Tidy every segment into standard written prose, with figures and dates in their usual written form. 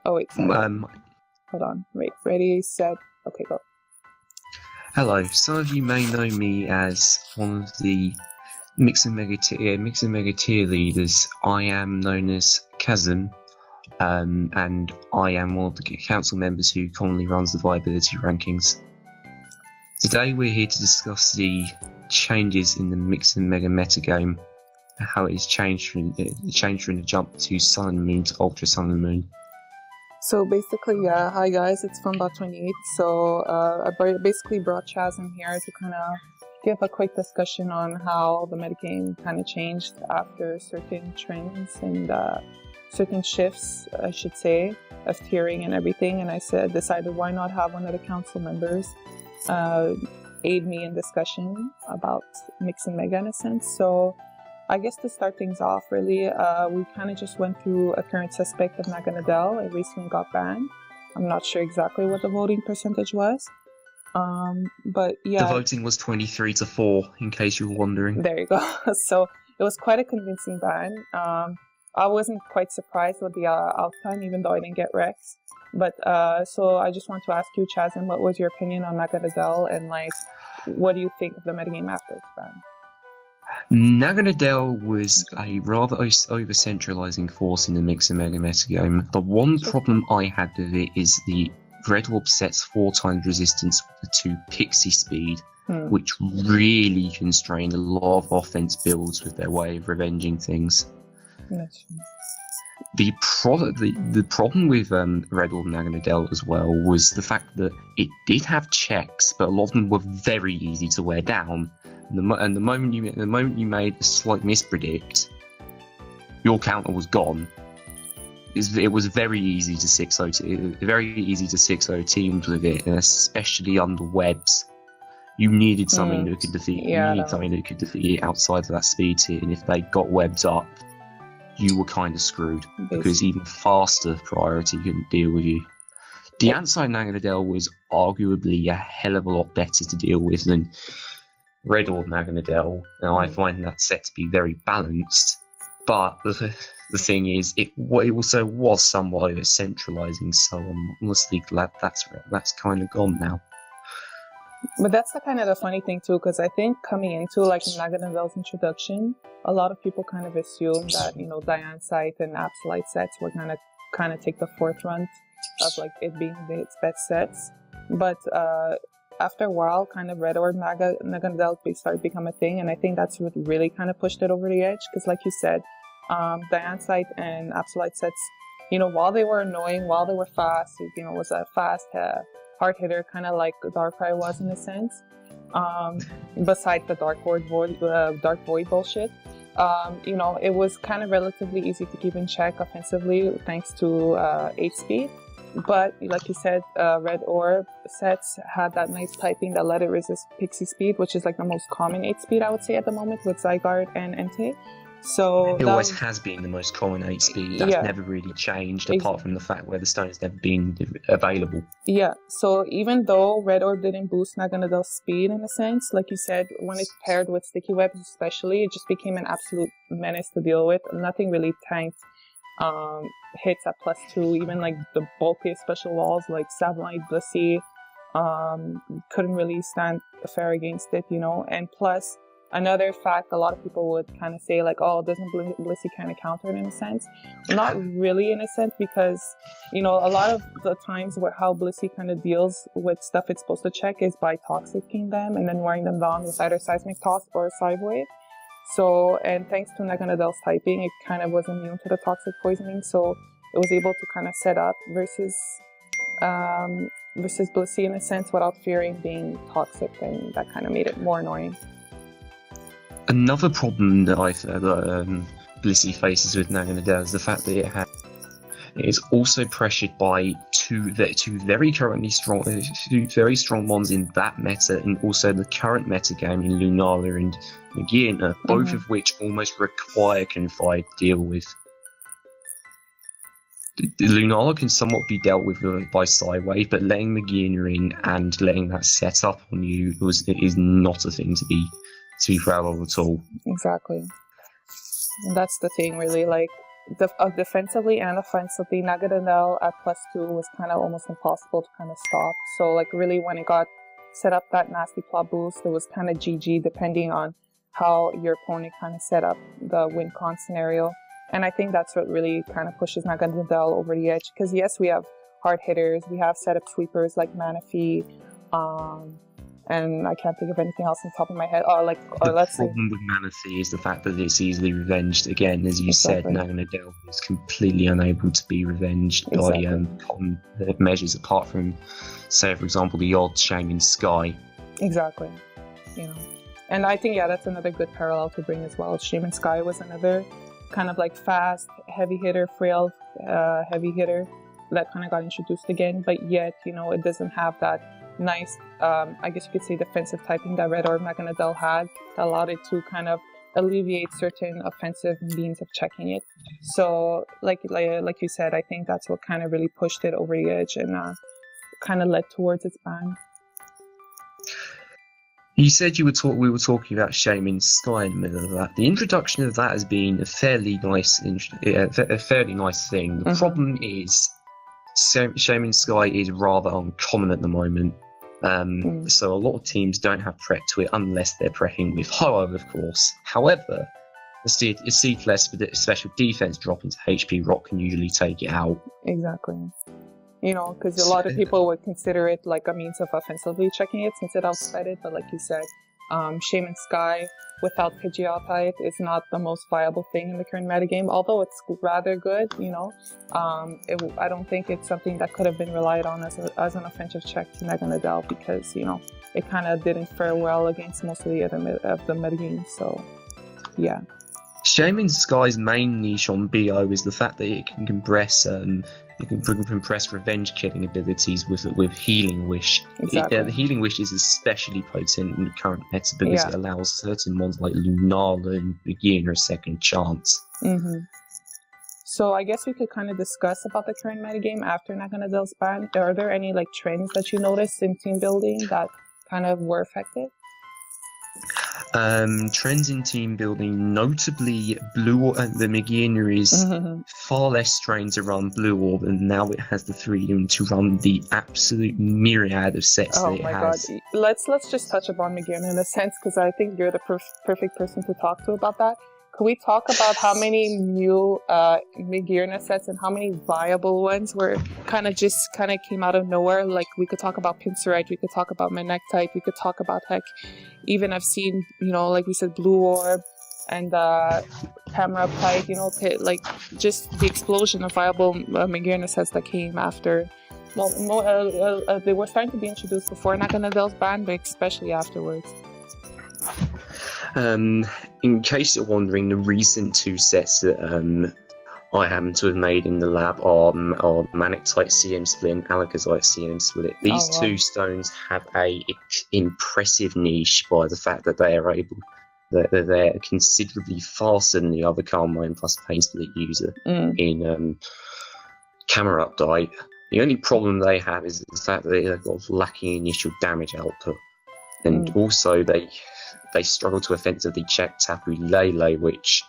Oh, wait, sorry. Hold on. Wait, ready, set. Okay, go. Hello. Some of you may know me as one of the Mix and Mega tier leaders. I am known as Chazm, and I am one of the council members who commonly runs the viability rankings. Today we're here to discuss the changes in the Mix and Mega metagame, how it has changed from the jump to Sun and Moon to Ultra Sun and Moon. So basically, yeah, hi guys, it's FunBot28. So I basically brought Chazm here to kind of give a quick discussion on how the metagame kind of changed after certain trends and certain shifts, I should say, of tiering and everything. And I decided why not have one of the council members aid me in discussion about Mix and Mega in a sense. So I guess to start things off, really, we kind of just went through a current suspect of Naganadel. It recently got banned. I'm not sure exactly what the voting percentage was. But yeah. The voting was 23-4, in case you were wondering. There you go. So it was quite a convincing ban. I wasn't quite surprised with the outcome, even though I didn't get Rex. But so I just want to ask you, Chazm, what was your opinion on Naganadel, and like, what do you think of the metagame after its ban? Naganadel was a rather over-centralizing force in the Mix and Mega metagame. The one problem I had with it is the Red Orb sets 4 times resistance with the 2 Pixie-Speed, which really constrained a lot of offense builds with their way of revenging things. That's true. The problem with Red Orb Naganadel as well was the fact that it did have checks, but a lot of them were very easy to wear down. And the moment you made a slight mispredict, your counter was gone. It was very easy to 6-0 teams with it, and especially under webs. You needed something that could defeat. Something that could defeat it outside of that speed tier, and if they got webs up, you were kind of screwed because even faster priority couldn't deal with you. The outside Naganadel was arguably a hell of a lot better to deal with than Red Orb Naganadel. Now I find that set to be very balanced, but the thing is, it also was somewhat over centralizing. So I'm honestly glad that's kind of gone now. But that's the kind of the funny thing too, because I think coming into like Naganadel's introduction, a lot of people kind of assumed that, you know, Diansite and Absolite sets were gonna kind of take the forefront of like it being its best sets. But after a while, kind of Red Orb Naganadel started to become a thing, and I think that's what really kind of pushed it over the edge. Because like you said, Diansite and Absolite sets, you know, while they were annoying, while they were fast, you know, was a fast hard hitter, kind of like Darkrai was in a sense. Besides the Dark Void bullshit, you know, it was kind of relatively easy to keep in check offensively thanks to 8 speed. But like you said, Red Orb sets had that nice typing that let it resist Pixie Speed, which is like the most common 8 speed I would say at the moment with Zygarde and Entei. So it always has been the most common 8 speed. That's never really changed, apart from the fact where the stone has never been available. Yeah, so even though Red Orb didn't boost Naganadel's speed in a sense, like you said, when it's paired with Sticky Webs especially, it just became an absolute menace to deal with. Nothing really tanked hits at +2, even like the bulkiest special walls like Sableye, Blissey, couldn't really stand fair against it, you know. And plus, another fact a lot of people would kind of say like, oh, doesn't Blissey kind of counter it in a sense? Not really in a sense, because, you know, a lot of the times where how Blissey kind of deals with stuff it's supposed to check is by toxicking them and then wearing them down with either Seismic Toss or Psy Wave. So, and thanks to Naganadel's typing, it kind of was immune to the toxic poisoning, so it was able to kind of set up versus Blissey in a sense without fearing being toxic, and that kind of made it more annoying. Another problem that Blissey faces with Naganadel is the fact that it is also pressured by two very strong mons in that meta, and also the current metagame in Lunala and Magearna, both of which almost require Confide to deal with. Lunala can somewhat be dealt with by Psywave, but letting Magearna in and letting that set up on you is not a thing to be proud of at all. Exactly. And that's the thing, really. Like, defensively and offensively, Naganadel at +2 was kind of almost impossible to kind of stop. So like really when it got set up that nasty plot boost, it was kind of GG depending on how your opponent kind of set up the win-con scenario. And I think that's what really kind of pushes Naganadel over the edge. Because yes, we have hard hitters, we have setup sweepers like Manaphy, and I can't think of anything else on top of my head. The problem with Manaphy is the fact that it's easily revenged. Again, as you said, Naganadel is completely unable to be revenged by common measures apart from, say, for example, the odd Shaman Sky. Exactly. And I think, that's another good parallel to bring as well. Shaman Sky was another kind of like fast, heavy hitter, frail, heavy hitter that kind of got introduced again, but yet, it doesn't have that nice, I guess you could say, defensive typing that Red Orb Naganadel had that allowed it to kind of alleviate certain offensive means of checking it. So, like you said, I think that's what kind of really pushed it over the edge and kind of led towards its ban. You said we were talking about Shaman Sky in the middle of that. The introduction of that has been a fairly nice thing. The problem is, Shaman Sky is rather uncommon at the moment. So a lot of teams don't have prep to it unless they're prepping with Ho-Oh, of course. However, a C-plus special defense drop into HP Rock can usually take it out. Exactly. Because a lot of people would consider it like a means of offensively checking it since it outsped it. But like you said, Shaman Sky without Pidgeotite is not the most viable thing in the current metagame, although it's rather good, I don't think it's something that could have been relied on as an offensive check to Naganadel because, it kind of didn't fare well against most of the other metagames, so yeah. Shaman Sky's main niche on BO is the fact that it can compress revenge killing abilities with Healing Wish. Exactly. The Healing Wish is especially potent in the current meta because it allows certain mons like Lunala and Beginner a second chance. So I guess we could kind of discuss about the current metagame after Naganadel's ban. Are there any trends that you noticed in team building that kind of were affected? Trends in team building, notably the Beginner is far less trained to run Blue Orb, and now it has the freedom to run the absolute myriad of sets that it has. Oh my god, let's just touch upon Beginner in a sense, because I think you're the perfect person to talk to about that. Could we talk about how many new Beginner sets and how many viable ones were kind of came out of nowhere? Like, we could talk about Pinsirite, we could talk about Manectite, we could talk about, heck, even I've seen, like we said, Blue Orb and Cameraptite, like just the explosion of viable Beginner sets that came after. Well, they were starting to be introduced before Naganadel's ban, but especially afterwards. In case you're wondering, the recent two sets that I happen to have made in the lab are Manectite CM Split and Alakazite CM Split. These two stones have a impressive niche by the fact that they're considerably faster than the other Carmine plus Pain Split user in Cameraptite. The only problem they have is the fact that they've got lacking initial damage output, and also they struggle to offensively check Tapu Lele, which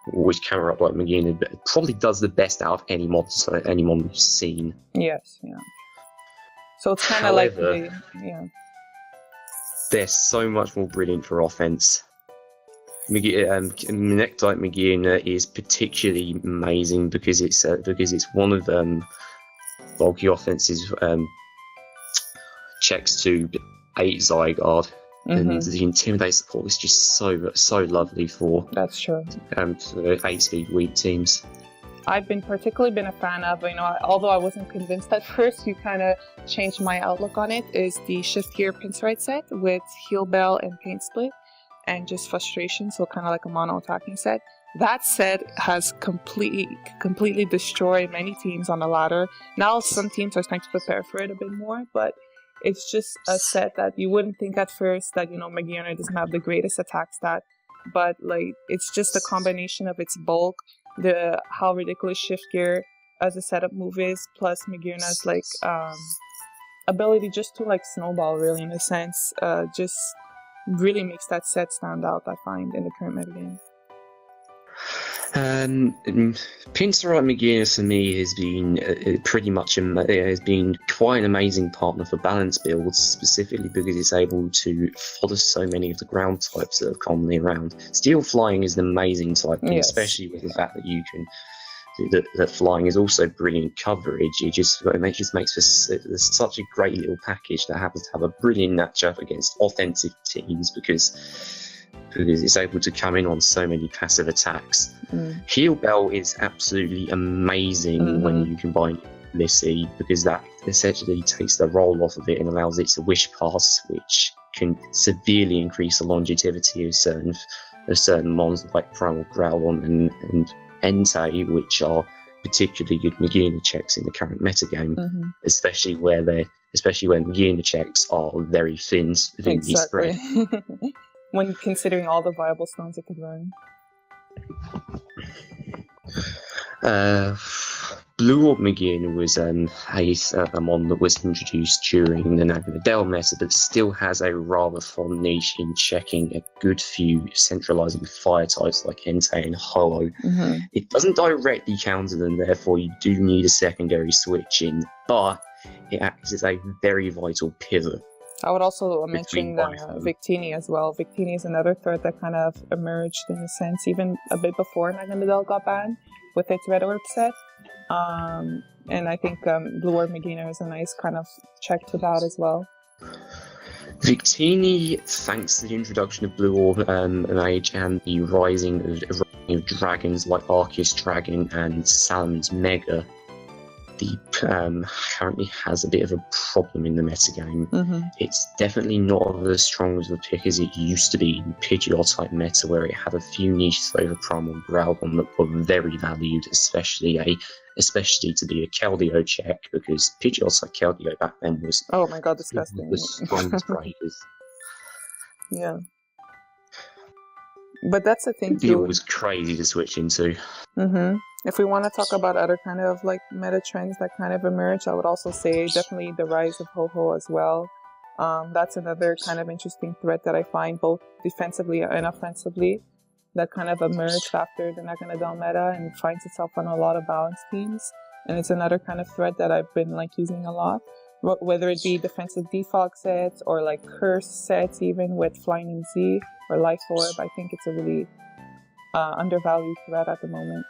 Cameraptite Magina probably does the best out of any mod we've seen. Yes, yeah. So it's kind of like they're so much more brilliant for offense. Manectite Magina is particularly amazing because it's one of bulky offenses checks to 8 Zygarde. And the Intimidate support is just so lovely for 8-speed weak teams. I've particularly been a fan of, although I wasn't convinced at first, you kind of changed my outlook on it, is the Shift Gear Pinsirite set with Heal Bell and Pain Split and just Frustration, so kind of like a mono attacking set. That set has completely destroyed many teams on the ladder. Now some teams are starting to prepare for it a bit more, but it's just a set that you wouldn't think at first that, Magierna doesn't have the greatest attack stat, but it's just a combination of its bulk, how ridiculous Shift Gear as a setup move is, plus Magierna's ability just to snowball, really, in a sense, just really makes that set stand out, I find, in the current metagame. Pincerite McGuinness for me has been pretty much has been quite an amazing partner for balance builds, specifically because it's able to follow so many of the ground types that are commonly around. Steel flying is an amazing type, Yes. especially with the fact that you can that flying is also brilliant coverage. It just makes for such a great little package that happens to have a brilliant matchup against offensive teams because it's able to come in on so many passive attacks. Heal Bell is absolutely amazing when you combine Blissey, because that essentially takes the roll off of it and allows it to Wish Pass, which can severely increase the longevity of certain monsters like Primal Growlon and Entei, which are particularly good Nagina checks in the current metagame, especially when Nagina checks are very thinly spread. When considering all the viable stones it could run. Blue Orb McGinn was a mon that was introduced during the Naganadel meta, but still has a rather fond niche in checking a good few centralizing fire types like Entei and Ho-Oh. It doesn't directly counter them, therefore you do need a secondary switch in, but it acts as a very vital pivot. I would also mention Victini as well. Victini is another threat that kind of emerged in a sense even a bit before Naganadel got banned with its Red Orb set. And I think Blue Orb Magina is a nice kind of check to that as well. Victini, thanks to the introduction of Blue Orb Mage and the rising of dragons like Arceus Dragon and Salamon's Mega, currently has a bit of a problem in the metagame. It's definitely not as strong as a pick as it used to be in Pidgeotite meta, where it had a few niches over Primal Groudon that were very valued, especially to be a Keldeo check, because Pidgeotite Keldeo back then was disgusting. The strongest breakers. Yeah. But that's the thing too. It was crazy to switch into. If we want to talk about other kind of like meta trends that kind of emerge, I would also say definitely the rise of Ho-Oh as well. That's another kind of interesting threat that I find both defensively and offensively that kind of emerged after the Naganadel meta and finds itself on a lot of balance teams. And it's another kind of threat that I've been like using a lot, whether it be defensive defog sets or like curse sets, even with Flying in Z or Life Orb. I think it's a really undervalued threat at the moment.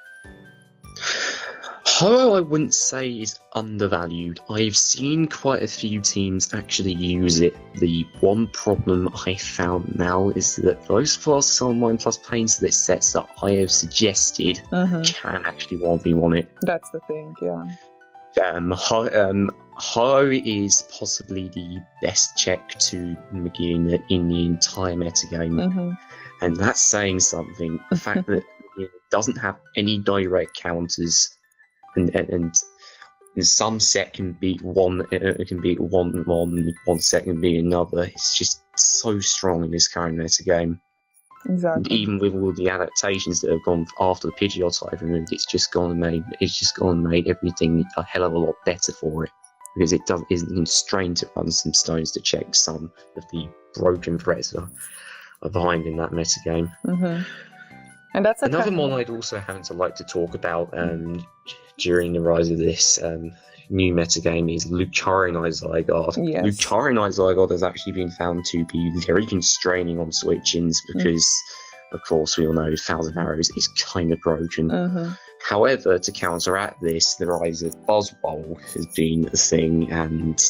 Ho-Oh, I wouldn't say is undervalued. I've seen quite a few teams actually use it. The one problem I found now is that those flasks on Mind Plus Pains that sets that I have suggested can actually 1v1 it. That's the thing, yeah. Ho-Oh is possibly the best check to McGinn in the entire metagame. And that's saying something. The fact that it doesn't have any direct counters, and some set can beat one. It can beat one set can beat another. It's just so strong in this current metagame. Exactly. And even with all the adaptations that have gone after the Pidgeotite removed, it's just gone and made everything a hell of a lot better for it, because it isn't constrained to run some stones to check some of the broken threats are behind in that metagame. And that's another mon I'd also happen to like to talk about during the rise of this new metagame is Lucarinite Zygarde. Yes. Lucarinite Zygarde has actually been found to be very constraining on switch-ins because, of course, we all know 1,000 Arrows is kind of broken. However, to counteract this, the rise of Buzzwole has been a thing, and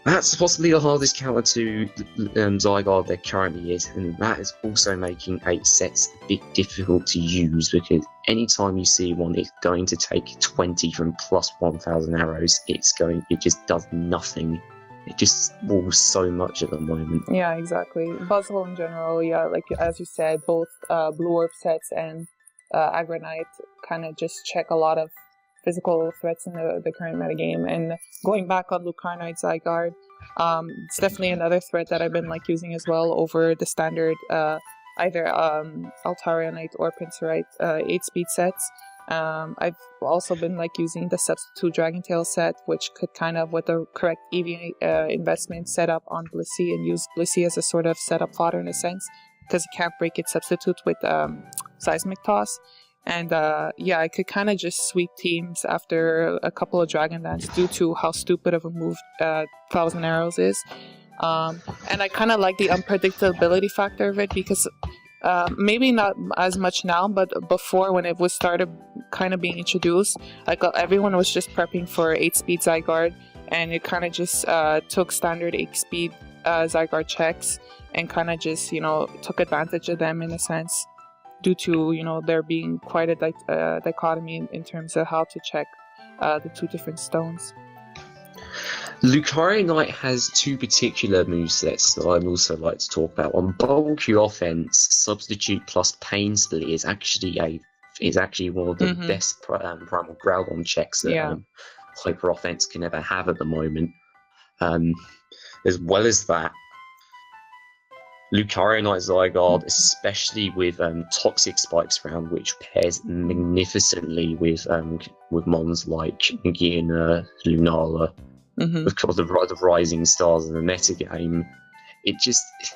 that's possibly the hardest counter to Zygarde there currently is, and that is also making 8 sets a bit difficult to use, because anytime you see one, it's going to take 20 from plus 1,000 arrows. It just does nothing. It just walls so much at the moment. Yeah, exactly. Buzzwole in general, yeah, like as you said, both Blue Orb sets and Agronite kind of just check a lot of physical threats in the current metagame. And going back on Lucarinite Zygarde, it's definitely another threat that I've been like using as well over the standard either Altarianite or Pincerite 8-speed sets. I've also been like using the Substitute Dragon Tail set, which could kind of, with the correct EV investment, set up on Blissey and use Blissey as a sort of setup fodder in a sense, because it can't break its substitute with Seismic Toss. And yeah, I could kind of just sweep teams after a couple of Dragon Dance due to how stupid of a move Thousand Arrows is. And I kind of like the unpredictability factor of it because maybe not as much now, but before when it was started kind of being introduced, like everyone was just prepping for 8-speed Zygarde, and it kind of just took standard 8-speed Zygarde checks and kind of just, you know, took advantage of them in a sense, due to, you know, there being quite a dichotomy in terms of how to check the two different stones. Lucario Knight has two particular movesets that I'd also like to talk about. On bulky offense, Substitute plus Pain Split is actually one of the best primal Groudon checks that Hyper Offense can ever have at the moment. As well as that, Lucario Knight Zygarde, especially with Toxic Spikes round, which pairs magnificently with mons like Nagina, Lunala, because of the rising stars of the metagame.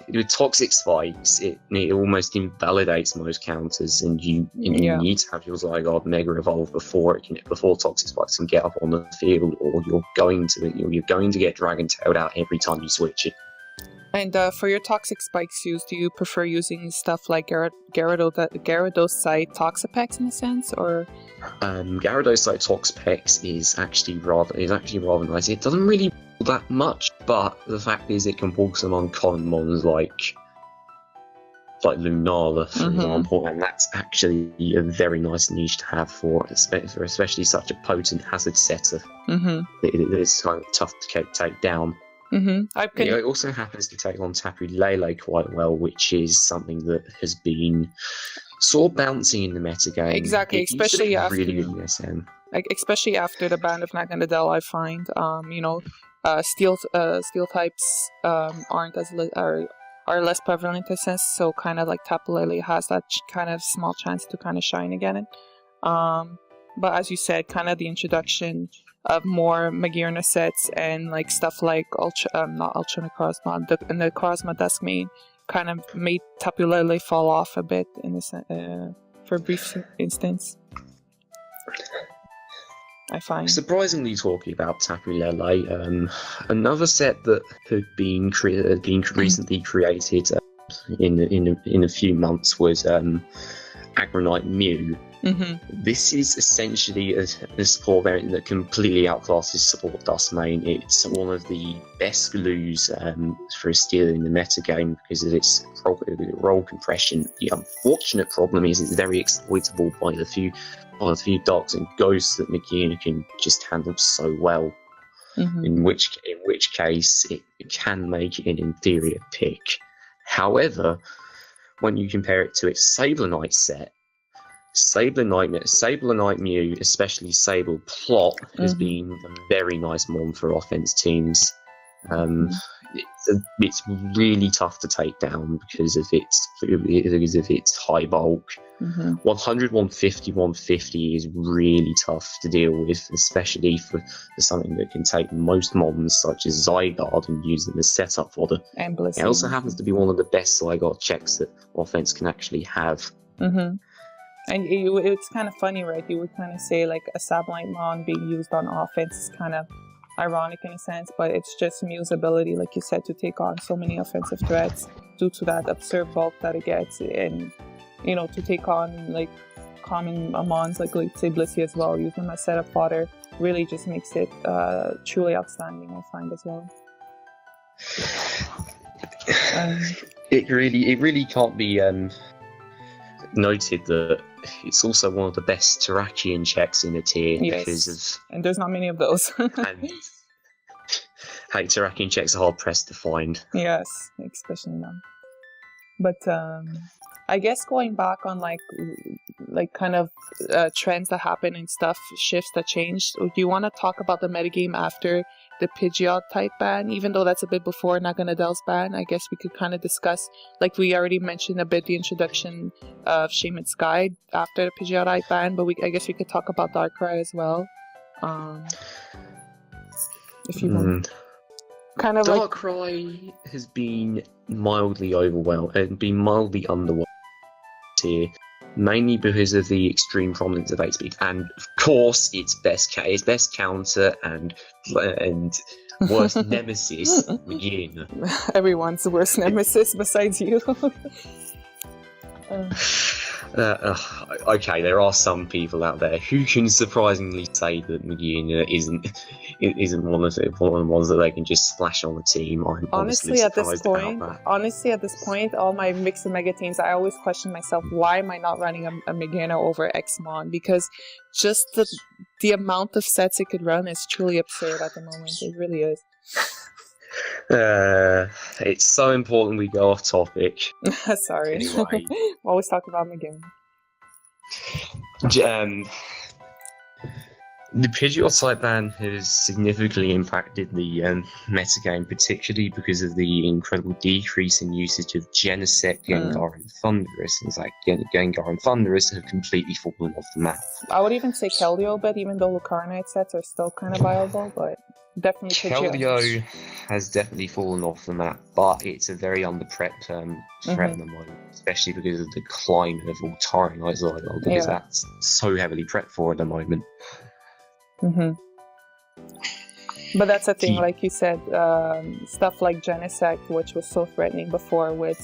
With Toxic Spikes, it almost invalidates most counters, and you need to have your Zygarde Mega Evolve before Toxic Spikes can get up on the field, or you're going to get Dragon Tailed out every time you switch it. And for your Toxic Spikes use, do you prefer using stuff like Gyarados-Site Toxapex in a sense, or? Gyarados-Site Toxapex is actually rather nice. It doesn't really do that much, but the fact is it can walk some uncommon mons like Lunala, for example, and that's actually a very nice niche to have for especially such a potent hazard setter. It's kind of tough to take down. It also happens to take on Tapu Lele quite well, which is something that has been sort of bouncing in the metagame. Exactly, especially after especially after the ban of Naganadel, I find steel types are less prevalent in a sense, so kind of like Tapu Lele has that kind of small chance to kind of shine again. But as you said, kind of the introduction of more Magearna sets and like stuff like not Ultra Necrozma, the Necrozma Dusk Mane kind of made Tapu Lele fall off a bit for a brief instance, I find. Surprisingly, talking about Tapu Lele, another set that had been recently created in a few months was Aggronite Mew. This is essentially a support variant that completely outclasses support Duskmane. It's one of the best glues for a steal in the metagame because of its roll compression. The unfortunate problem is it's very exploitable by the few darks and ghosts that Nagina can just handle so well. In which case it can make it an inferior pick. However, when you compare it to its Sablonite set, Sablonite Mew, especially Sable Plot, has been a very nice mon for offense teams. It's really tough to take down because of its high bulk. 100, 150, 150 is really tough to deal with, especially for something that can take most mons such as Zygarde and use them as setup fodder. And Blissey. It also happens to be one of the best Zygarde checks that offense can actually have. And it's kind of funny, right? You would kind of say like a Sablonite Mon being used on offense is kind of ironic in a sense, but it's just Mew's ability, like you said, to take on so many offensive threats due to that absurd bulk that it gets, and to take on like common mons like say Blissey as well, use them as setup fodder, really just makes it truly outstanding, I find as well. It really can't be noted that it's also one of the best Terrakion checks in the tier and there's not many of those. And Terrakion checks are hard pressed to find. Yes, especially now. But I guess going back on like kind of trends that happen and stuff, shifts that changed, do you want to talk about the metagame after the Pidgeotite ban, even though that's a bit before Naganadel's ban? I guess we could kind of discuss, like we already mentioned a bit, the introduction of Shaman's Guide after the Pidgeotite ban, but I guess we could talk about Darkrai as well, if you want. Kind of Darkrai has been mildly overwhelmed and been mildly underwhelmed here, mainly because of the extreme prominence of 8-speed, and of course its best counter and worst nemesis, McGinn. Everyone's worst nemesis besides you. Okay, there are some people out there who can surprisingly say that McGinn isn't one of the ones that they can just splash on the team. I'm honestly at this point, all my mixed and mega teams, I always question myself, why am I not running a Megana over Xmon? Because just the amount of sets it could run is truly absurd at the moment. It really is. It's so important we go off topic. Sorry. Anyway, always talk about Megana. The Pidgeotite ban has significantly impacted the metagame, particularly because of the incredible decrease in usage of Genesect, Gengar, and Thundurus. And it's like Gengar and Thundurus have completely fallen off the map. I would even say Keldeo, but even though Lucarinite sets are still kind of viable, but definitely Keldeo has definitely fallen off the map, but it's a very under-prepped threat at the moment, especially because of the climate of Ultarinite Zygarde, because that's so heavily prepped for at the moment. But that's the thing, like you said, stuff like Genesect, which was so threatening before with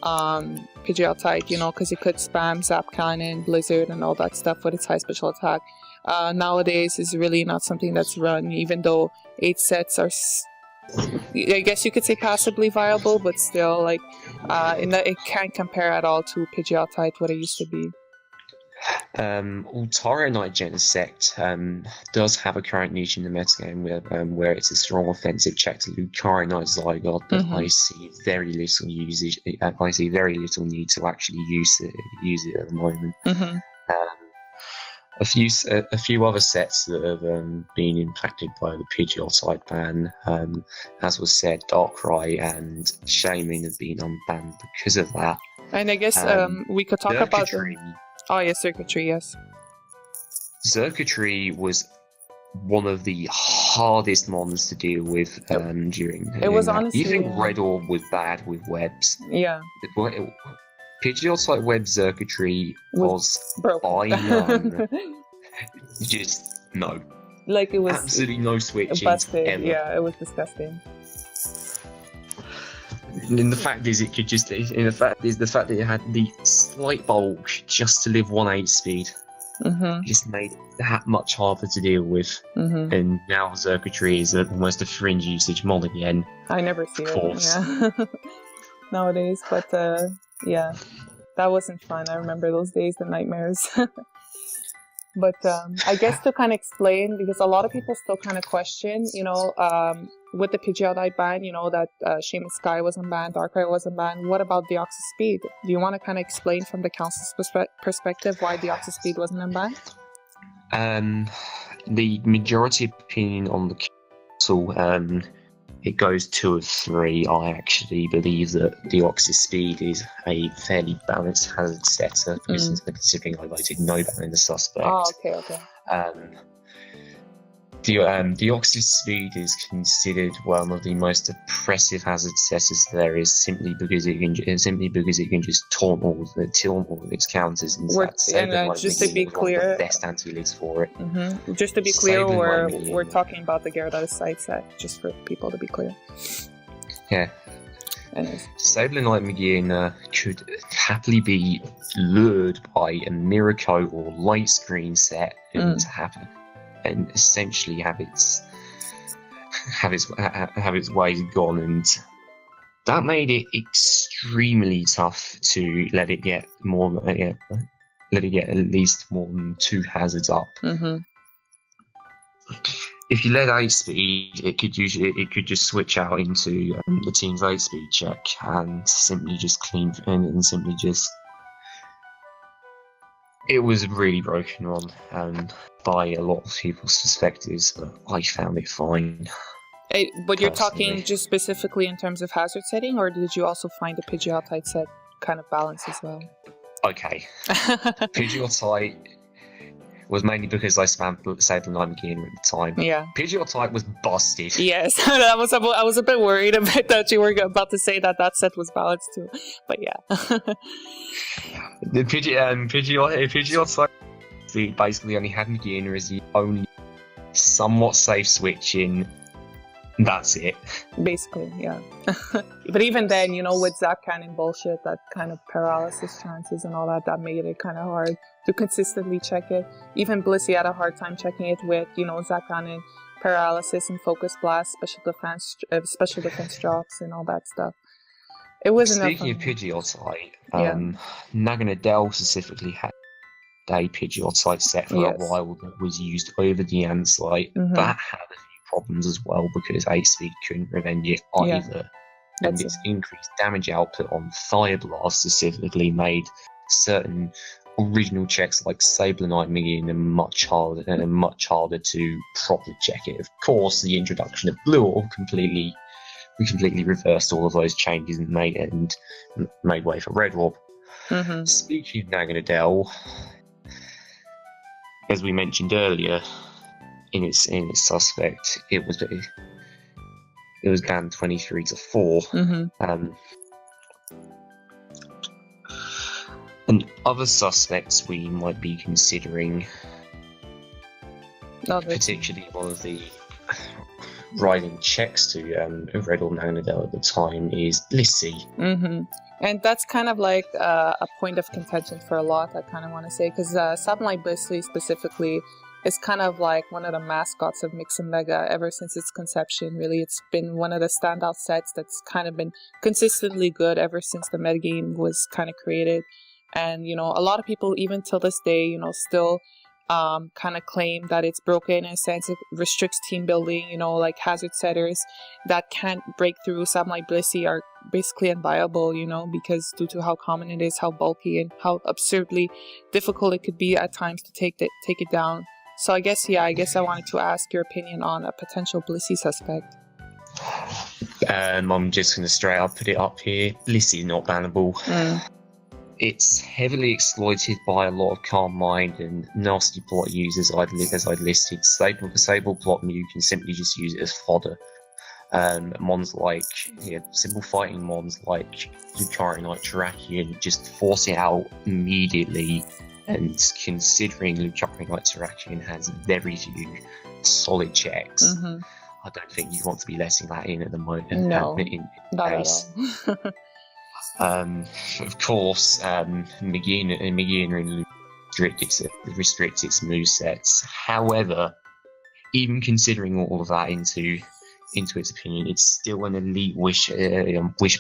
Pidgeotite, because it could spam Zap Cannon, Blizzard, and all that stuff with its high special attack. Nowadays is really not something that's run, even though 8 sets are, I guess you could say, passably viable, but still, like, it can't compare at all to Pidgeotite, what it used to be. Ultarinite Genesect does have a current niche in the metagame where it's a strong offensive check to Lucarinite Zygarde, but I see very little usage. I see very little need to actually use it at the moment. A few other sets that have been impacted by the Pidgeotite ban, as was said, Darkrai and Shaman have been unbanned because of that. And I guess we could talk about Oh yes, Circuitry, yes. Circuitry was one of the hardest mons to deal with during. It was honestly even Red Orb was bad with webs. Yeah. Pidgeotite web circuitry was broken. Just no. Like it was absolutely no switching. Busted. Ever. Yeah, it was disgusting. And the fact is, the fact that it had the slight bulk just to live 1/8 speed. Just made it that much harder to deal with. And now circuitry is almost a fringe usage mod again. I never see it. Yeah. Nowadays, but yeah, that wasn't fun. I remember those days, the nightmares. But I guess to kind of explain, because a lot of people still kind of question, with the Pidgeotite ban, that Shaman Sky wasn't banned, Darkrai wasn't banned. What about Deoxys-Speed? Do you want to kind of explain from the council's perspective why Deoxys-Speed wasn't unbanned? The majority opinion on the council, it goes 2 of 3. I actually believe that Deoxys-Speed is a fairly balanced hazard setter, considering I voted no ban in the suspect. Oh, okay. Deoxys-Speed is considered one of the most oppressive hazard setters there is, simply because it can just taunt all of its counters. And just to be clear, the best anti-elites for it. Just to be clear, we're talking about the Gyarados set, just for people to be clear. Yeah. Anyways. Sableye McGinn could happily be lured by a Miracle or Light Screen set and essentially have its ways gone, and that made it extremely tough to let it get at least more than 2 hazards up. If you let 8 speed, it could just switch out into the team's 8 speed check and simply just it was a really broken one, by a lot of people's perspectives, but I found it fine. But you're talking just specifically in terms of hazard setting, or did you also find the Pidgeotite set kind of balance as well? Okay. Pidgeotite was mainly because I spammed Sable Knight Magina at the time. Yeah. Pidgeotite was busted. Yes, I was a bit worried about that you were about to say that set was balanced too, but yeah. The Pidgeotite basically only had Magina as the only somewhat safe switch in. That's it. Basically, yeah. But even then, you know, with Zap Cannon bullshit, that kind of paralysis chances and all that, that made it kind of hard to consistently check it. Even Blissey had a hard time checking it with, you know, Zap Cannon, paralysis and focus blast, special defense drops and all that stuff. It wasn't. Speaking of Pidgeotite, Naganadel specifically had a Pidgeotite set for a while that was used over the Anslight. That had a few problems as well because 8-speed couldn't prevent it either. And its increased damage output on Fire Blast specifically made certain original checks like Sable Knight Magina much harder to properly check it. Of course, the introduction of Blue Orb completely reversed all of those changes and made way for Red Orb. Speaking of Naganadel, as we mentioned earlier, in its suspect, it was banned 23-4. And other suspects we might be considering, particularly one of the writing checks to Red or Naganadel at the time, is Blissey. And that's kind of like a point of contention for a lot, I kind of want to say, because something like Blissey specifically is kind of like one of the mascots of Mix and Mega ever since its conception. Really, it's been one of the standout sets that's kind of been consistently good ever since the metagame was kind of created. And, you know, a lot of people, even till this day, you know, still kind of claim that it's broken in a sense. It restricts team building, you know, like hazard setters that can't break through something like Blissey are basically unviable, you know, because due to how common it is, how bulky and how absurdly difficult it could be at times to take it down. So I guess I wanted to ask your opinion on a potential Blissey suspect. I'm just going to straight up put it up here. Blissey is not bannable. It's heavily exploited by a lot of Calm Mind and nasty plot users, as I'd listed. Sable plot, you can simply just use it as fodder. Mons like, simple fighting mons like Lucario Knight Terrakion, just force it out immediately. And considering Lucario Knight Terrakion has very few solid checks, I don't think you want to be letting that in at the moment. No, not case. at all. Of course, Magina and restrict its movesets. However, even considering all of that into its opinion, it's still an elite wish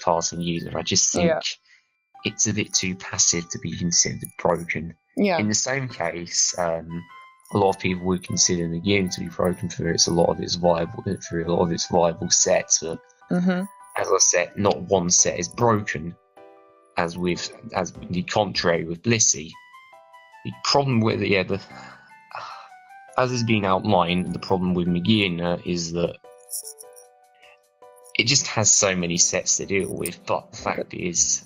passing user. I just think it's a bit too passive to be considered broken. In the same case, a lot of people would consider the game to be broken for a lot of its viable sets. But as I said, not one set is broken. As the contrary with Blissey, the problem with as has been outlined, the problem with Magina is that it just has so many sets to deal with. But the fact is,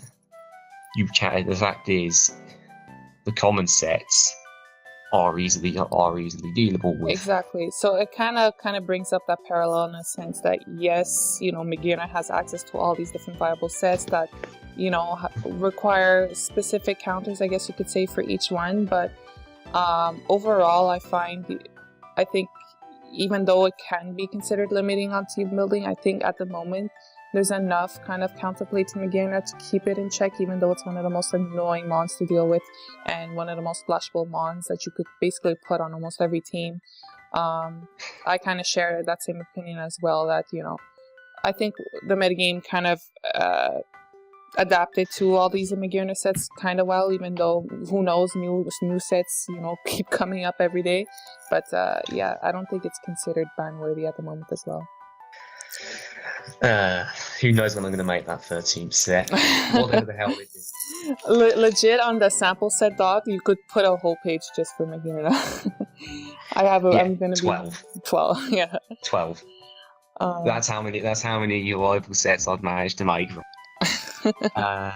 the common sets are easily dealable with. Exactly. So it kind of brings up that parallel in a sense that yes, you know, Magina has access to all these different viable sets that, you know, require specific counters, I guess you could say, for each one. But overall, I think even though it can be considered limiting on team building, I think at the moment there's enough kind of counterplay to Magina to keep it in check, even though it's one of the most annoying mons to deal with and one of the most splashable mons that you could basically put on almost every team. I kind of share that same opinion as well, that, you know, I think the metagame kind of adapted to all these Magina sets kind of well, even though, who knows, new sets, you know, keep coming up every day. But yeah, I don't think it's considered ban-worthy at the moment as well. Who knows when I'm going to make that 13th set? Whatever the hell it is. Legit, on the sample set dot, you could put a whole page just for Magina. I'm going to 12. be 12. Yeah, 12. That's how many reliable sets I've managed to make. But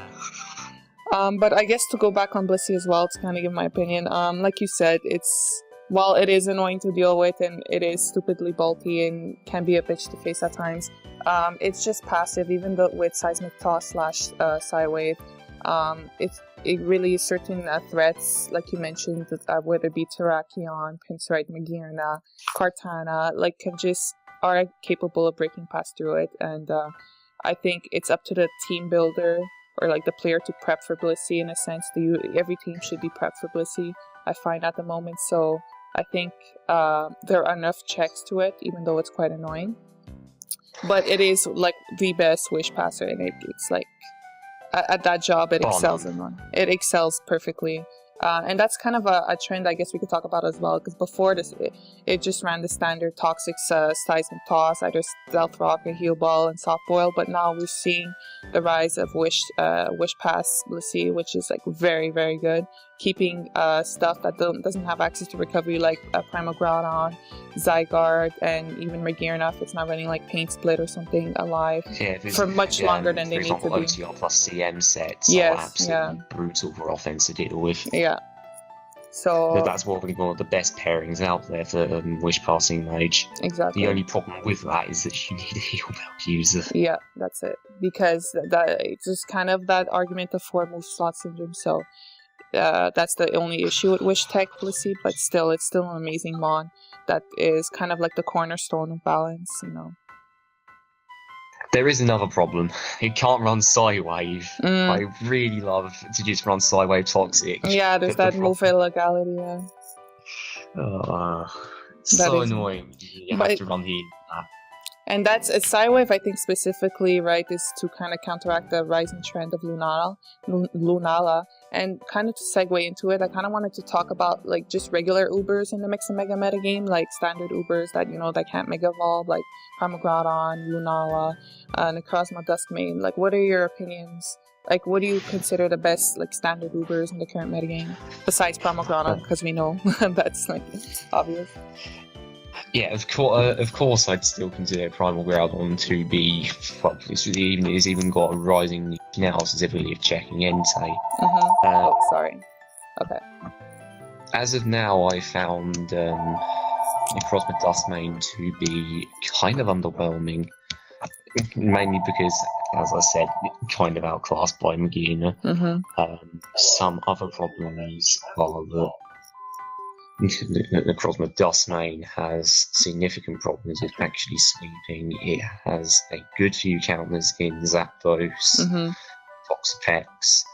I guess to go back on Blissey as well, to kind of give my opinion, like you said, it's while it is annoying to deal with and it is stupidly bulky and can be a bitch to face at times, it's just passive. Even though with Seismic Toss / Psywave, it really certain threats, like you mentioned, whether it be Terrakion, Pinsirite, Magearna, Kartana, like are capable of breaking past through it. And I think it's up to the team builder or like the player to prep for Blissey in a sense. Every team should be prepped for Blissey, I find, at the moment. So I think there are enough checks to it, even though it's quite annoying. But it is like the best Wish Passer, and it's like at that job it excels in one. It excels perfectly. And that's kind of a trend I guess we could talk about as well, because before this it just ran the standard toxic Seismic Toss, either Stealth Rock or Heal Ball and Soft Boil, but now we're seeing the rise of Wish Pass Blissey, which is like very, very good, keeping stuff that doesn't have access to recovery, like Primal Groudon, Zygarde, and even Magearna, if it's not running like Paint Split or something, alive for much longer than they need to be. For example, OTR plus CM sets are absolutely brutal for offense to deal with. Yeah. So that's probably one of the best pairings out there for Wish Passing Mage. Exactly. The only problem with that is that you need a Heal Bell user. Yeah, that's it. Because it's just kind of that argument of 4-move slot syndrome. So that's the only issue with Wish Tech Blissey, but still, it's still an amazing mon that is kind of like the cornerstone of balance, you know. There is another problem. It can't run Psywave. I really love to just run Psywave Toxic. Yeah, there's that move illegality, yeah. So annoying. You have to run the that. And that's a Psywave, I think, specifically, right, is to kind of counteract the rising trend of Lunala. And kind of to segue into it, I kind of wanted to talk about like just regular Ubers in the Mix and Mega metagame, like standard Ubers that, you know, that can't Mega Evolve, like Primal Groudon, Lunala, Necrozma, Duskmane. Like, what are your opinions? Like, what do you consider the best like standard Ubers in the current metagame besides Primal Groudon? Because we know that's like obvious. Yeah, of course, I'd still consider Primal Groudon to be. Well, it's even got a rising sensitivity of checking Entei. Sorry. Okay. As of now, I found Necrozma Duskmane to be kind of underwhelming, mainly because, as I said, kind of outclassed by Magearna. Some other problems are that Necrozma Duskmane has significant problems with actually sweeping. It has a good few counters in Zapdos, Toxapex,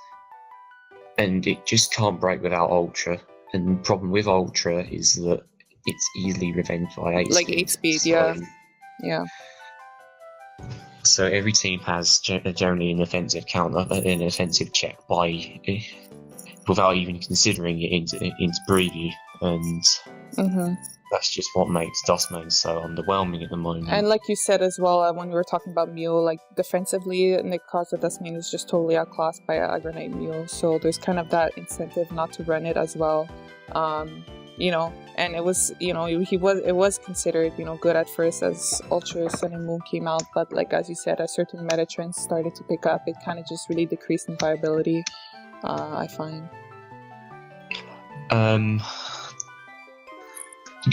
and it just can't break without Ultra. And the problem with Ultra is that it's easily revenged by 8 like speed. 8 speed, yeah. So every team has generally an offensive counter, an offensive check without even considering it into preview. And that's just what makes Duskmane so underwhelming at the moment. And like you said as well, when we were talking about Mew, like defensively, Necrozma Duskmane is just totally outclassed by Aggronite Mew. So there's kind of that incentive not to run it as well. You know, and it was, you know, it was considered, you know, good at first as Ultra Sun and Moon came out, but like as you said, as certain meta trends started to pick up, it kind of just really decreased in viability. I find.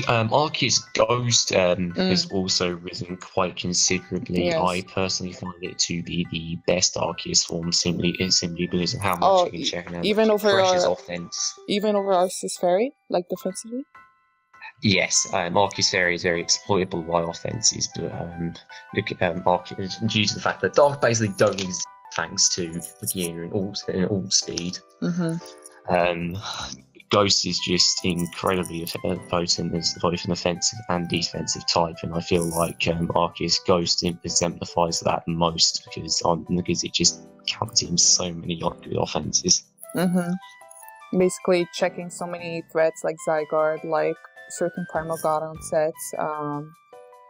Arceus Ghost has also risen quite considerably. Yes. I personally find it to be the best Arceus form simply because of how much you can check and even over offense. Even over Arceus Fairy, like defensively? Yes, Arceus Fairy is very exploitable by offenses, but Arceus, due to the fact that Dark basically don't exist thanks to Magearna and alt speed. Ghost is just incredibly potent as both an offensive and defensive type, and I feel like Arceus Ghost exemplifies that most because it just contains so many good offenses. Basically, checking so many threats like Zygarde, like certain Primal Groudon sets.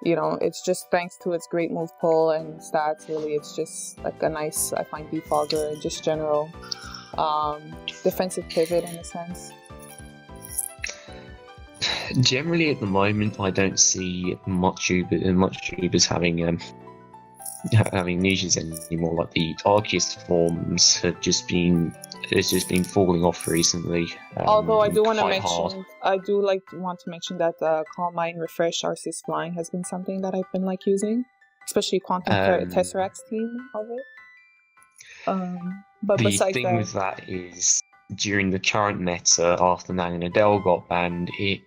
You know, it's just thanks to its great move pull and stats. Really, it's just like a nice, I find, defogger and just general defensive pivot in a sense. Generally, at the moment, I don't see much Ubers having I mean, niches anymore. Like the Arceus forms have just been falling off recently. Although I do want to quite mention, hard. I do want to mention that Calm Mind Refresh Arceus Flying has been something that I've been like using, especially Quantum Tesseract's team of it. But The besides thing that, with that is, during the current meta, after Naganadel got banned, it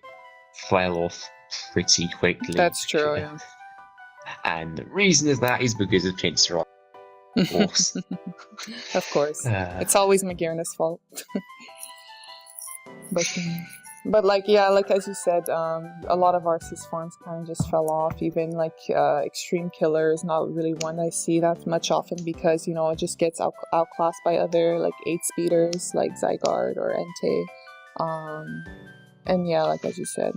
fell off pretty quickly. That's true, yeah. And the reason of that is because of Pinsir, of course. Of course. It's always Magearna's fault. But like, yeah, like as you said, a lot of Arceus forms kind of just fell off. Even like Extreme Killer is not really one I see that much often because, you know, it just gets outclassed by other like 8-speeders like Zygarde or Entei. And yeah, like as you said,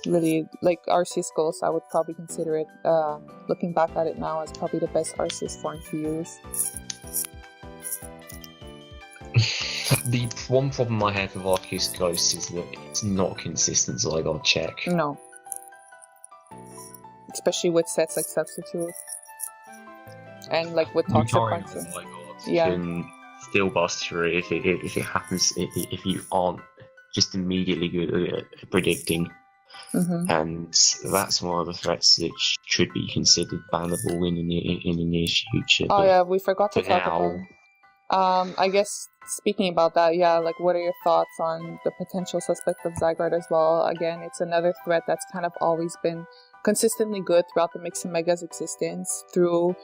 really like Arceus Ghost, I would probably consider it, looking back at it now, as probably the best Arceus form to use. The one problem I have with Arceus Ghost is that it's not consistent Zygarde check. No. Especially with sets like Substitute. And like with Toxic Puncher. Yeah. Can still bust through if it happens, if you aren't just immediately good at predicting. And that's one of the threats that should be considered bannable in the near future. Oh yeah, we forgot to talk about. I guess speaking about that, yeah, like what are your thoughts on the potential suspect of Zygarde as well? Again, it's another threat that's kind of always been consistently good throughout the Mix and Mega's existence, through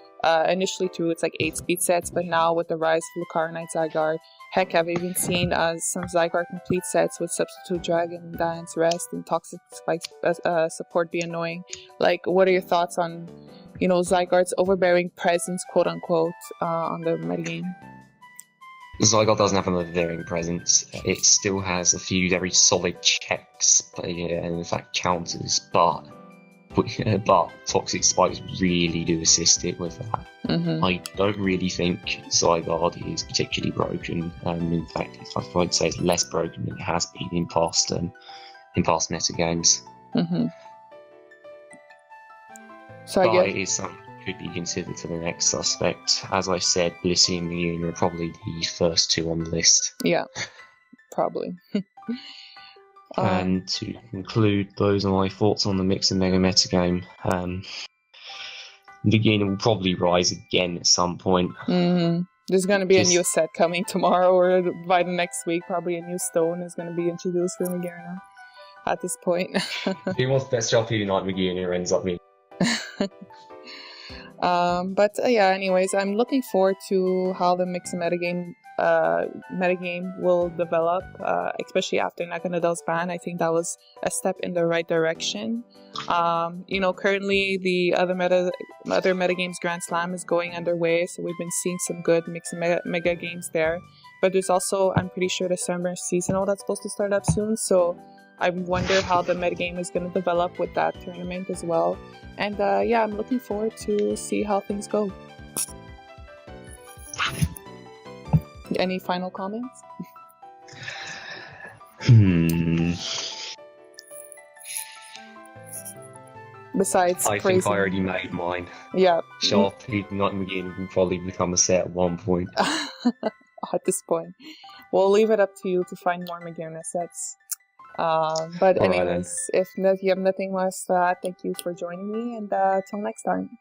initially through its like 8-speed sets, but now with the rise of Lucaronite Zygarde, heck, I've even seen some Zygarde complete sets with Substitute Dragon, Dian's Rest, and Toxic Spike support be annoying. Like, what are your thoughts on, you know, Zygarde's overbearing presence, quote unquote, on the metagame? Zygarde doesn't have an overbearing presence. It still has a few very solid checks, and in fact counters, but Toxic Spikes really do assist it with that. I don't really think Zygarde is particularly broken. In fact, I'd say it's less broken than it has been in past metagames. So but I guess it is something that could be considered for the next suspect. As I said, Blissey and Mew are probably the first two on the list. Yeah, probably. And to conclude, those are my thoughts on the Mix and Mega metagame. Megearna will probably rise again at some point. There's going to be a new set coming tomorrow or by the next week. Probably a new stone is going to be introduced for Megearna at this point. Who wants best job Unite Megearna ends up being? But yeah, anyways, I'm looking forward to how the Mix and metagame will develop, especially after Naganadel's ban. I think that was a step in the right direction. You know, currently the Other Metagames Grand Slam is going underway, so we've been seeing some good Mix and Mega games there. But there's also, I'm pretty sure, the Summer Seasonal that's supposed to start up soon, so I wonder how the metagame is going to develop with that tournament as well. And yeah, I'm looking forward to see how things go. Any final comments? Besides I think I already made mine. Yeah. Sharpie, not Megearna will probably become a set at one point. At this point. We'll leave it up to you to find more Megearna sets. But anyways, if you have nothing else to add, thank you for joining me, and till next time.